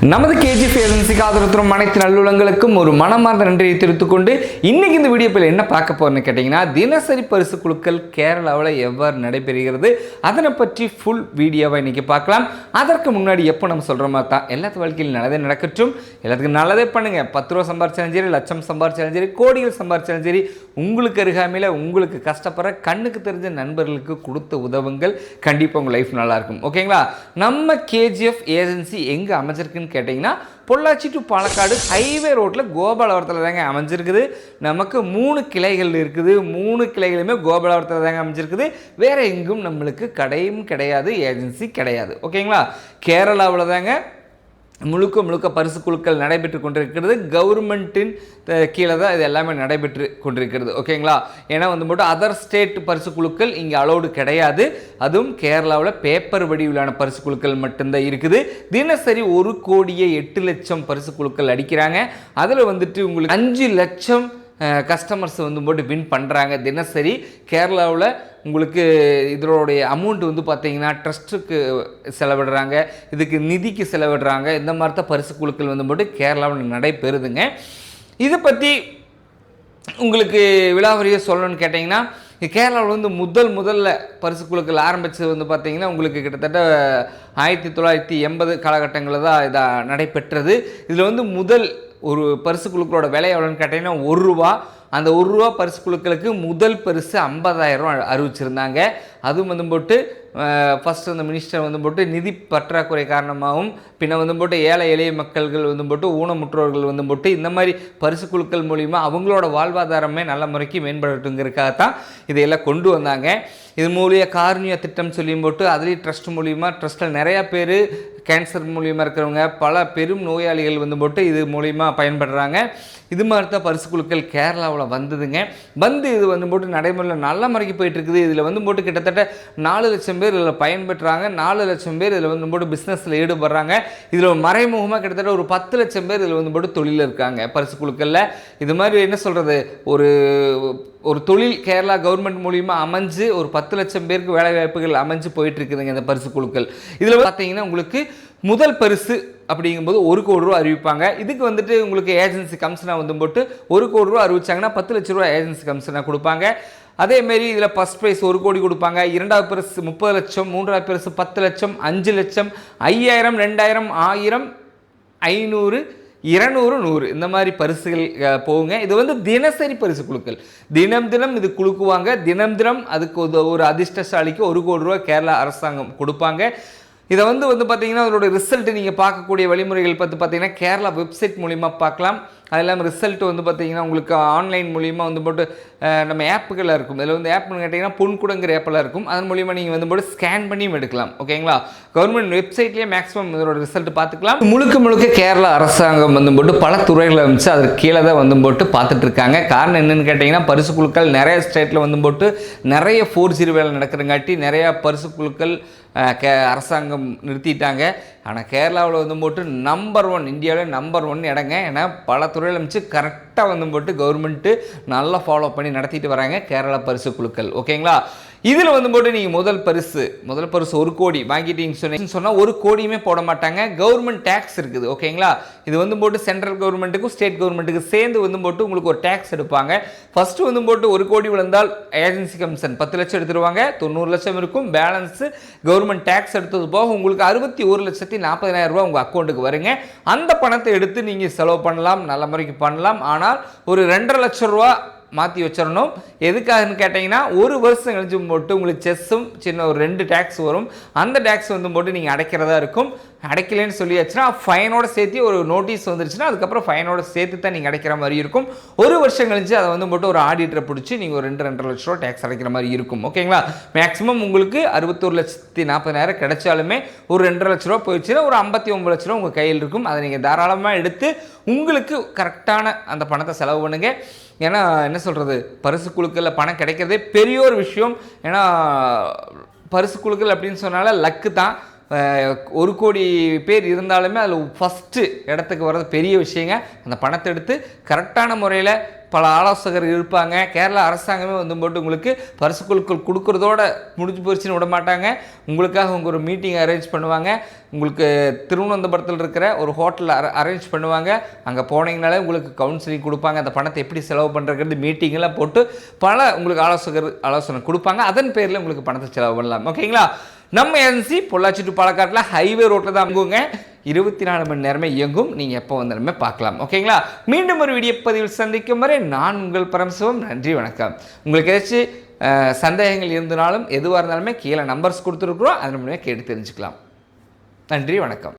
நமது கேஜிஎஃப் ஏஜென்சிக்கு ஆதரவு அனைத்து நல்லுள்ளங்களுக்கும் ஒரு மனமார்ந்த நன்றியை தெரிவித்துக் கொண்டு இன்னைக்கு இந்த வீடியோவில் என்ன பார்க்க போறேன்னு கேட்டிங்கன்னா, தினசரி பரிசு குழுக்கள் கேரளாவில் எவ்வாறு நடைபெறுகிறது அதனை பற்றி ஃபுல் வீடியோவை இன்னைக்கு பார்க்கலாம். அதற்கு முன்னாடி எப்போ நம்ம சொல்கிற மாதிரி தான் எல்லாத்து வாழ்க்கையில் நல்லதே நடக்கட்டும், எல்லாத்துக்கும் நல்லதே பண்ணுங்க. 10 ரூபா சம்பாரிச்சாலும் சரி, லட்சம் சம்பாரிச்சாலும் சரி, கோடிகள் சம்பாரிச்சாலும் சரி, உங்களுக்கு அருகாமையில் உங்களுக்கு கஷ்டப்படுற கண்ணுக்கு தெரிஞ்ச நண்பர்களுக்கு கொடுத்த உதவுங்கள். கண்டிப்பாக உங்கள் லைஃப் நல்லாயிருக்கும். ஓகேங்களா? நம்ம கேஜிஎஃப் ஏஜென்சி எங்கே அமைச்சிருக்குன்னு கேட்டிங்கன்னா, பொள்ளாச்சி டு பாலக்காடு ஹைவே ரோட்டில் கோபாலபுரத்தில் தாங்க அமைஞ்சிருக்குது. நமக்கு 3 கிளைகள் இருக்குது. 3 கிளைகளுமே கோபாலபுரத்தில் தாங்க அமைஞ்சிருக்குது. வேறு எங்கும் நம்மளுக்கு கடையும் கிடையாது, ஏஜென்சி கிடையாது. ஓகேங்களா? கேரளாவில் தாங்க முழுக்க பரிசு குழுக்கள் நடைபெற்று கொண்டிருக்கிறது. கவர்மெண்ட்டின் கீழே தான் இது எல்லாமே நடைபெற்று கொண்டிருக்கிறது. ஓகேங்களா? ஏன்னா மட்டும் அதர் ஸ்டேட் பரிசு குழுக்கள் இங்கே அலோடு கிடையாது. அதுவும் கேரளாவில் பேப்பர் வடிவிலான பரிசு குழுக்கள் மட்டும்தான் இருக்குது. தினசரி 1,08,00,000 பரிசு குழுக்கள் அடிக்கிறாங்க. அதில் உங்களுக்கு 5 லட்சம் கஸ்டமர்ஸ் போட்டு வின் பண்ணுறாங்க தினசரி. கேரளாவில் உங்களுக்கு இதனுடைய அமௌண்ட் பார்த்தீங்கன்னா ட்ரஸ்ட்டுக்கு செலவிடுறாங்க, இதுக்கு நிதிக்கு செலவிடுறாங்க. இந்த மாதிரி தான் பரிசு குழுக்கள் போட்டு கேரளாவில் நடைபெறுதுங்க. இதை பற்றி உங்களுக்கு விலாவரியாக சொல்லணும்னு கேட்டிங்கன்னா, கேரளாவில் முதல்ல பரிசு குழுக்கள் ஆரம்பித்தது பார்த்தீங்கன்னா உங்களுக்கு கிட்டத்தட்ட 1980 காலகட்டங்களில் தான் இதாக நடைபெற்றது. இதில் முதல் ஒரு பரிசு குழுக்களோட விலை எவ்வளோன்னு கேட்டிங்கன்னா 1 ரூபா. அந்த 1 ரூபா பரிசு குழுக்களுக்கு முதல் பரிசு 50,000 அறிவிச்சிருந்தாங்க. அதுவும் போட்டு ஃபஸ்ட்டு அந்த மினிஸ்டர் போட்டு நிதி பற்றாக்குறை காரணமாகவும் பின்ன போட்டு ஏழை எளிய மக்கள்கள் போட்டு ஊனமுற்றோர்கள் போட்டு இந்த மாதிரி பரிசு குழுக்கள் மூலிமா அவங்களோட வாழ்வாதாரமே நல்ல முறைக்கு மேம்படட்டுங்கிறதுக்காகத்தான் இதையெல்லாம் கொண்டு வந்தாங்க. இது மூலியம் காருண்ய திட்டம் சொல்லியும் போட்டு அதுலேயும் ட்ரஸ்ட் மூலிமா, ட்ரஸ்ட்டில் நிறையா பேர் கேன்சர் மூலியமாக இருக்கிறவங்க, பல பெரும் நோயாளிகள் போட்டு இது மூலிமா பயன்படுறாங்க. இது மாதிரி தான் பரிசு குழுக்கள் கேரளாவில் வந்ததுங்க. இது போட்டு நடைமுறையில் நல்ல முறைக்கு போயிட்டுருக்குது. இதில் போட்டு கிட்டத்தட்ட 4 லட்சம் பேர் இதில் பயன்பெற்றாங்க. 4 லட்சம் பேர் இதில் போட்டு பிஸ்னஸில் ஈடுபடுறாங்க. இதில் மறைமுகமாக கிட்டத்தட்ட ஒரு 10 லட்சம் பேர் இதில் போட்டு தொழில் இருக்காங்க பரிசு குழுக்களில். இது மாதிரி என்ன சொல்கிறது, ஒரு தொழில் கேரளா கவர்மெண்ட் மூலிமா அமைஞ்சு ஒரு 10 லட்சம் பேருக்கு வேலை வாய்ப்புகள் அமைஞ்சு போயிட்டுருக்குதுங்க இந்த பரிசு குழுக்கள். இதில் பார்த்தீங்கன்னா உங்களுக்கு முதல் பரிசு அப்படிங்கும்போது 1 கோடி ரூபா அறிவிப்பாங்க. இதுக்கு உங்களுக்கு ஏஜென்சி கமிஷனாக போட்டு 1 கோடி ரூபா அறிவிச்சாங்கன்னா 10 லட்ச ரூபா ஏஜென்சி கமிஷனாக கொடுப்பாங்க. அதேமாரி இதில் ஃபஸ்ட் ப்ரைஸ் 1 கோடி கொடுப்பாங்க, 2வது பரிசு 30 லட்சம், 3வது பரிசு 10 லட்சம், 5 லட்சம், 5000, 2000, 1000, 500, 200, 100 இந்த மாதிரி பரிசுகள் போகுங்க. இது தினசரி பரிசு குழுக்கள். தினம் இது குழுக்குவாங்க. தினம் அதுக்கு ஒரு அதிர்ஷ்டசாலிக்கு 1 கோடி ரூபா கேரளா அரசாங்கம் கொடுப்பாங்க. இதை பார்த்தீங்கன்னா அதோட ரிசல்ட் நீங்கள் பார்க்கக்கூடிய வழிமுறைகள் பார்த்தீங்கன்னா கேரளா வெப்சைட் மூலிமா பார்க்கலாம். அது இல்லாமல் ரிசல்ட் பார்த்தீங்கன்னா உங்களுக்கு ஆன்லைன் மூலிமா போட்டு நம்ம ஆப்புகளில் இருக்கும். இதில் ஆப்னு கேட்டிங்கன்னா பொன்குடங்கிற ஆப்பில் இருக்கும். அதன் மூலிமா நீங்கள் போட்டு ஸ்கேன் பண்ணியும் எடுக்கலாம். ஓகேங்களா? கவர்மெண்ட் வெப்சைட்லேயே மேக்ஸிமம் இதோட ரிசல்ட் பார்த்துக்கலாம். முழுக்க கேரளா அரசாங்கம் போட்டு பல துறைகளை அமைச்சு அதற்கு கீழே தான் போட்டு பார்த்துட்டு இருக்காங்க. காரணம் என்னென்னு கேட்டிங்கன்னா, பரிசு குழுக்கள் நிறைய ஸ்டேட்டில் போட்டு நிறைய 4G வேலை நடக்கிறங்காட்டி நிறையா பரிசு குழுக்கள் அரசாங்கம் நிறுத்திட்டாங்க. ஆனால் கேரளாவில் போட்டு நம்பர் 1, இந்தியாவில் நம்பர் 1 இடங்க. ஏன்னா பல துறையில் அமைச்சு கரெக்டாக போட்டு கவர்மெண்ட்டு நல்லா ஃபாலோ பண்ணி நடத்திட்டு வராங்க கேரளா பரிசு குழுக்கள். ஓகேங்களா? இதில் போட்டு நீங்கள் முதல் பரிசு 1 கோடி வாங்கிட்டீங்கன்னு சொன்னால் 1 கோடியுமே போட மாட்டாங்க. கவர்மெண்ட் டேக்ஸ் இருக்குது. ஓகேங்களா? இது போட்டு சென்ட்ரல் கவர்மெண்ட்டுக்கும் ஸ்டேட் கவர்மெண்ட்டுக்கு சேர்ந்து போட்டு உங்களுக்கு ஒரு டேக்ஸ் எடுப்பாங்க. ஃபஸ்ட்டு போட்டு 1 கோடி விழுந்தால் ஏஜென்சி கமிஷன் 10 லட்சம் எடுத்துருவாங்க. 90 லட்சம் இருக்கும். பேலன்ஸு கவர்மெண்ட் டேக்ஸ் எடுத்தது போக உங்களுக்கு 61,40,000 ரூபா உங்கள் அக்கௌண்ட்டுக்கு வருங்க. அந்த பணத்தை எடுத்து நீங்கள் செலவு பண்ணலாம், நல்ல முறைக்கு பண்ணலாம். ஆனால் ஒரு 2.5 லட்சம் ரூபா மாற்றி வச்சிடணும். எதுக்காகன்னு கேட்டிங்கன்னா, 1 வருஷம் கழிச்சு போட்டு உங்களுக்கு செஸ்ஸும் சின்ன ஒரு 2 டேக்ஸ் வரும். அந்த டேக்ஸ் போட்டு நீங்கள் அடைக்கிறதா இருக்கும். அடைக்கலன்னு சொல்லியாச்சுன்னா ஃபைனோட சேர்த்து ஒரு நோட்டீஸ் வந்துருச்சுன்னா அதுக்கப்புறம் ஃபைனோட சேர்த்து தான் நீங்கள் அடைக்கிற மாதிரி இருக்கும். 1 வருஷம் கழிச்சு அதை போட்டு ஒரு ஆடிட்டரை பிடிச்சி நீங்கள் ஒரு 2.5 லட்ச ரூபா டேக்ஸ் அடைக்கிற மாதிரி இருக்கும். ஓகேங்களா? மேக்ஸிமம் உங்களுக்கு 61,40,000 கிடைச்சாலுமே ஒரு 2.5 லட்ச ரூபா போயிடுச்சுன்னா ஒரு 59 லட்ச ரூபா உங்கள் கையில் இருக்கும். அதை நீங்கள் தாராளமாக எடுத்து உங்களுக்கு கரெக்டான அந்த பணத்தை செலவு பண்ணுங்கள். ஏன்னா என்ன சொல்கிறது, பரிசு குழுக்களில் பணம் கிடைக்கிறதே பெரிய ஒரு விஷயம். ஏன்னா பரிசு குழுக்கள் அப்படின்னு சொன்னால லக்கு தான். 1 கோடி பேர் இருந்தாலுமே அதில் ஃபஸ்ட்டு இடத்துக்கு வர்றது பெரிய விஷயங்க. அந்த பணத்தை எடுத்து கரெக்டான முறையில் பல ஆலோசகர் இருப்பாங்க. கேரளா அரசாங்கமே வந்து போட்டு உங்களுக்கு பரிசு குழுக்கள் கொடுக்குறதோட முடிஞ்சு போச்சுன்னு விட மாட்டாங்க. உங்களுக்காக உங்கள் ஒரு மீட்டிங் அரேஞ்ச் பண்ணுவாங்க. உங்களுக்கு திருவனந்தபுரத்தில் இருக்கிற ஒரு ஹோட்டலில் அரேஞ்ச் பண்ணுவாங்க. அங்கே போனீங்கனாலே உங்களுக்கு கவுன்சிலிங் கொடுப்பாங்க. அந்த பணத்தை எப்படி செலவு பண்ணுறது மீட்டிங்கெல்லாம் போட்டு பல உங்களுக்கு ஆலோசனை கொடுப்பாங்க. அதன் பேரில் உங்களுக்கு பணத்தை செலவு பண்ணலாம். ஓகேங்களா? நம்ம ஏஜென்சி பொள்ளாச்சி டு பாலக்காட்டில் ஹைவே ரோட்டில் தான் அங்குங்க. 24 மணி நேரமே இயங்கும். நீங்கள் எப்போ வந்தாலுமே பார்க்கலாம். ஓகேங்களா? மீண்டும் ஒரு வீடியோ பதிவில் சந்திக்கும் வரை நான் உங்கள் பரமசிவம். நன்றி, வணக்கம். உங்களுக்கு ஏதாச்சும் சந்தேகங்கள் இருந்தாலும் எதுவாக இருந்தாலுமே கீழே நம்பர்ஸ் கொடுத்துருக்குறோம். அதன் மூலமே கேட்டு தெரிஞ்சுக்கலாம். நன்றி, வணக்கம்.